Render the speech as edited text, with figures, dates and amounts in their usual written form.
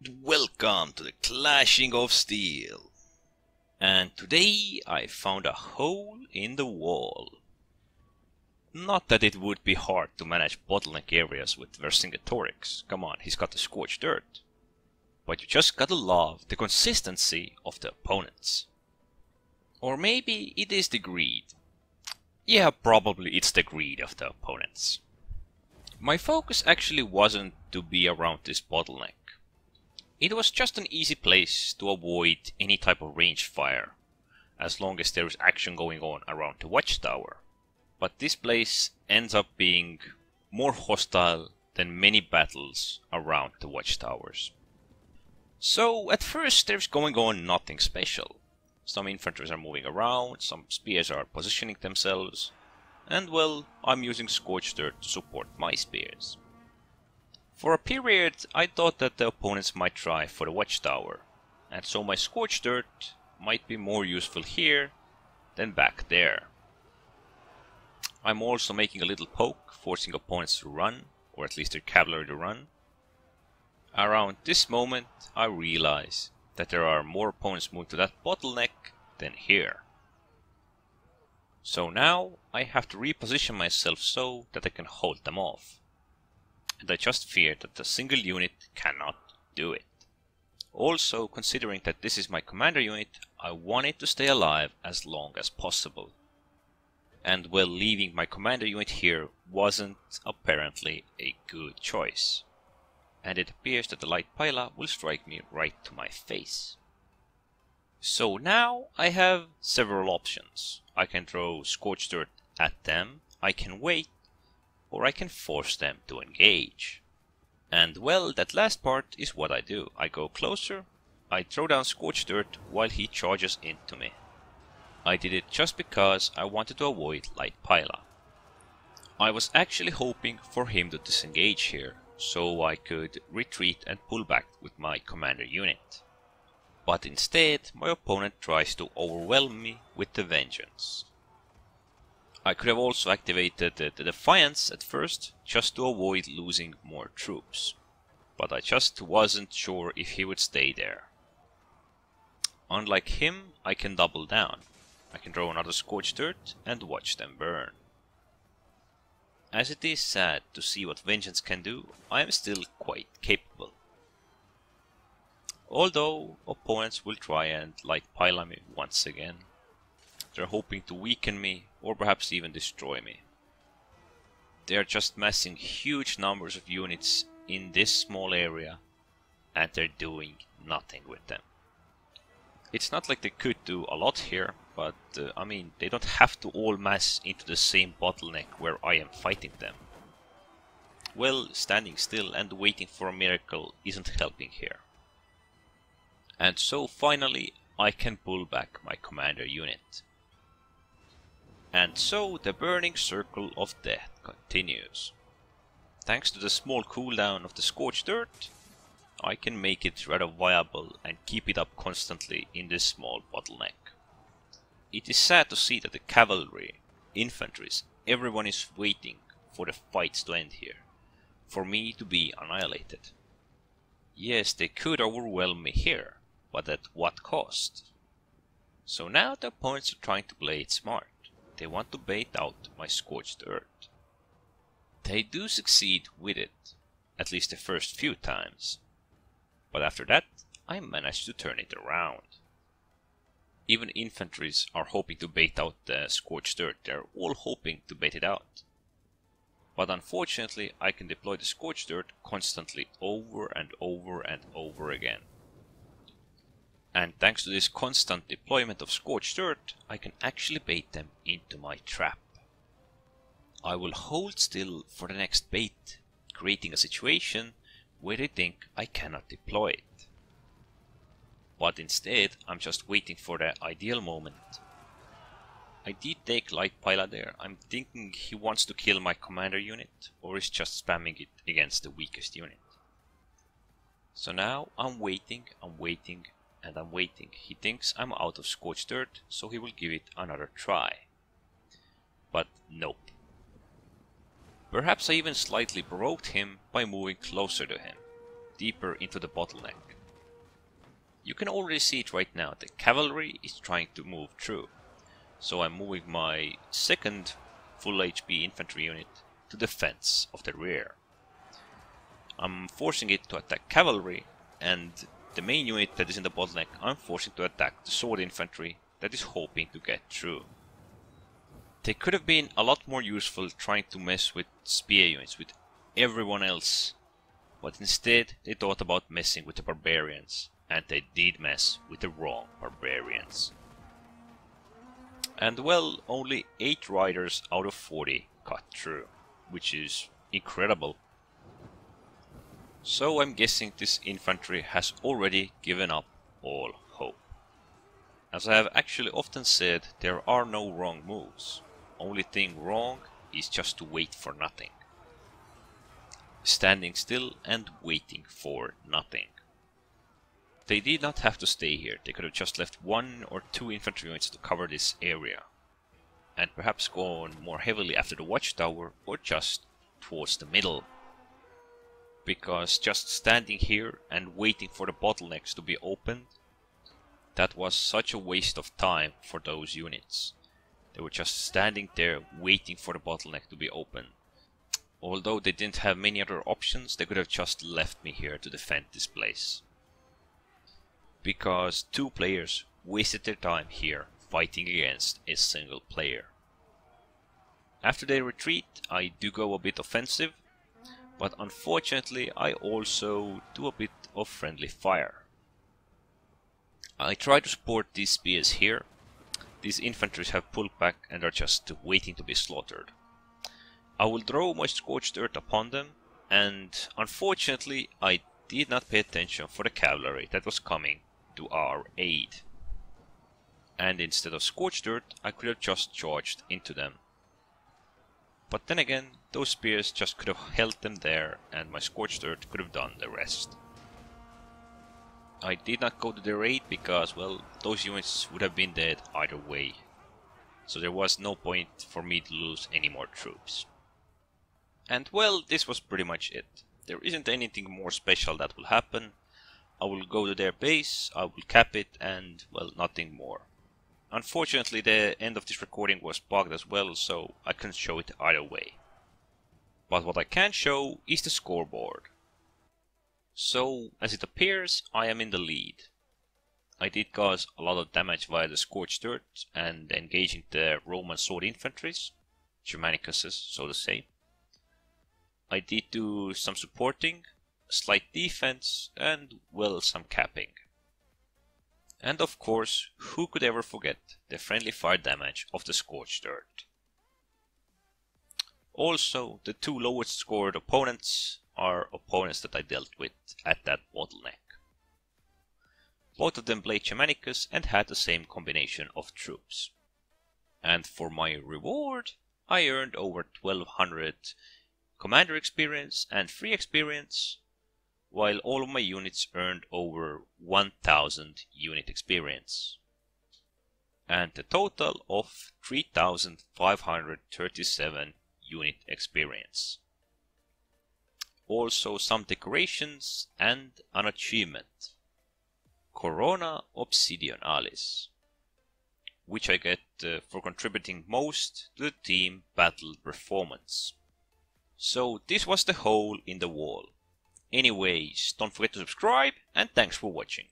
Welcome to the clashing of steel. And today I found a hole in the wall. Not that it would be hard to manage bottleneck areas with Vercingetorix. Come on, he's got the scorched dirt. But you just gotta love the consistency of the opponents. Or maybe it is the greed. Yeah, probably it's the greed of the opponents. My focus actually wasn't to be around this bottleneck. It was just an easy place to avoid any type of ranged fire, as long as there is action going on around the watchtower. But this place ends up being more hostile than many battles around the watchtowers. So at first there's going on nothing special. Some infantry are moving around, some spears are positioning themselves, and well, I'm using scorched dirt to support my spears. For a period, I thought that the opponents might try for the watchtower, and so my scorched dirt might be more useful here than back there. I'm also making a little poke, forcing opponents to run, or at least their cavalry to run. Around this moment, I realize that there are more opponents moving to that bottleneck than here. So now I have to reposition myself so that I can hold them off. And I just fear that a single unit cannot do it. Also, considering that this is my commander unit, I want it to stay alive as long as possible. And well, leaving my commander unit here wasn't apparently a good choice. And it appears that the light pila will strike me right to my face. So now I have several options. I can throw scorched dirt at them, I can wait, or I can force them to engage. And well, that last part is what I do. I go closer, I throw down scorched dirt while he charges into me. I did it just because I wanted to avoid light pila. I was actually hoping for him to disengage here, so I could retreat and pull back with my commander unit. But instead, my opponent tries to overwhelm me with the vengeance. I could have also activated the Defiance at first, just to avoid losing more troops. But I just wasn't sure if he would stay there. Unlike him, I can double down. I can throw another scorched dirt and watch them burn. As it is sad to see what vengeance can do, I am still quite capable. Although opponents will try and light pila me once again. They're hoping to weaken me, or perhaps even destroy me. They are just massing huge numbers of units in this small area, and they're doing nothing with them. It's not like they could do a lot here, but I mean, they don't have to all mass into the same bottleneck where I am fighting them. Well, standing still and waiting for a miracle isn't helping here. And so finally, I can pull back my commander unit. And so the burning circle of death continues. Thanks to the small cooldown of the scorched dirt, I can make it rather viable and keep it up constantly in this small bottleneck. It is sad to see that the cavalry, infantries, everyone is waiting for the fights to end here, for me to be annihilated. Yes, they could overwhelm me here, but at what cost? So now the opponents are trying to play it smart. They want to bait out my scorched earth. They do succeed with it, at least the first few times. But after that, I manage to turn it around. Even infantries are hoping to bait out the scorched earth. They're all hoping to bait it out. But unfortunately, I can deploy the scorched earth constantly over and over and over again. And thanks to this constant deployment of scorched dirt, I can actually bait them into my trap. I will hold still for the next bait, creating a situation where they think I cannot deploy it. But instead, I'm just waiting for the ideal moment. I did take light pila there. I'm thinking he wants to kill my commander unit, or is just spamming it against the weakest unit. So now I'm waiting, and I'm waiting. He thinks I'm out of scorched dirt, so he will give it another try. But nope. Perhaps I even slightly provoked him by moving closer to him, deeper into the bottleneck. You can already see it right now. The cavalry is trying to move through. So I'm moving my second full HP infantry unit to the fence of the rear. I'm forcing it to attack cavalry, and the main unit that is in the bottleneck I'm forcing to attack the sword infantry that is hoping to get through. They could have been a lot more useful trying to mess with spear units with everyone else, but instead they thought about messing with the barbarians, and they did mess with the wrong barbarians. And well, only 8 riders out of 40 cut through, which is incredible. So I'm guessing this infantry has already given up all hope. As I have actually often said, there are no wrong moves. Only thing wrong is just to wait for nothing. Standing still and waiting for nothing. They did not have to stay here. They could have just left 1 or 2 infantry units to cover this area, and perhaps gone more heavily after the watchtower or just towards the middle. Because just standing here and waiting for the bottlenecks to be opened, that was such a waste of time for those units. They were just standing there waiting for the bottleneck to be opened. Although they didn't have many other options, they could have just left me here to defend this place. Because 2 players wasted their time here fighting against a single player. After they retreat, I do go a bit offensive, but unfortunately I also do a bit of friendly fire. I try to support these spears here. These infantries have pulled back and are just waiting to be slaughtered. I will throw my scorched earth upon them, and unfortunately I did not pay attention for the cavalry that was coming to our aid. And instead of scorched earth, I could have just charged into them. But then again, those spears just could have held them there, and my scorched earth could have done the rest. I did not go to their aid because, well, those units would have been dead either way. So there was no point for me to lose any more troops. And well, this was pretty much it. There isn't anything more special that will happen. I will go to their base, I will cap it, and well, nothing more. Unfortunately, the end of this recording was bugged as well, so I couldn't show it either way. But what I can show is the scoreboard. So, as it appears, I am in the lead. I did cause a lot of damage via the scorched earth and engaging the Roman sword infantries, Germanicus, so to say. I did do some supporting, slight defense, and well, some capping. And of course, who could ever forget the friendly fire damage of the scorched earth? Also, the 2 lowest scored opponents are opponents that I dealt with at that bottleneck. Both of them played Germanicus and had the same combination of troops. And for my reward, I earned over 1200 commander experience and free experience, while all of my units earned over 1000 unit experience. And a total of 3537 unit experience. Also some decorations and an achievement. Corona Obsidianalis, which I get for contributing most to the team battle performance. So this was the hole in the wall. Anyways, don't forget to subscribe, and thanks for watching.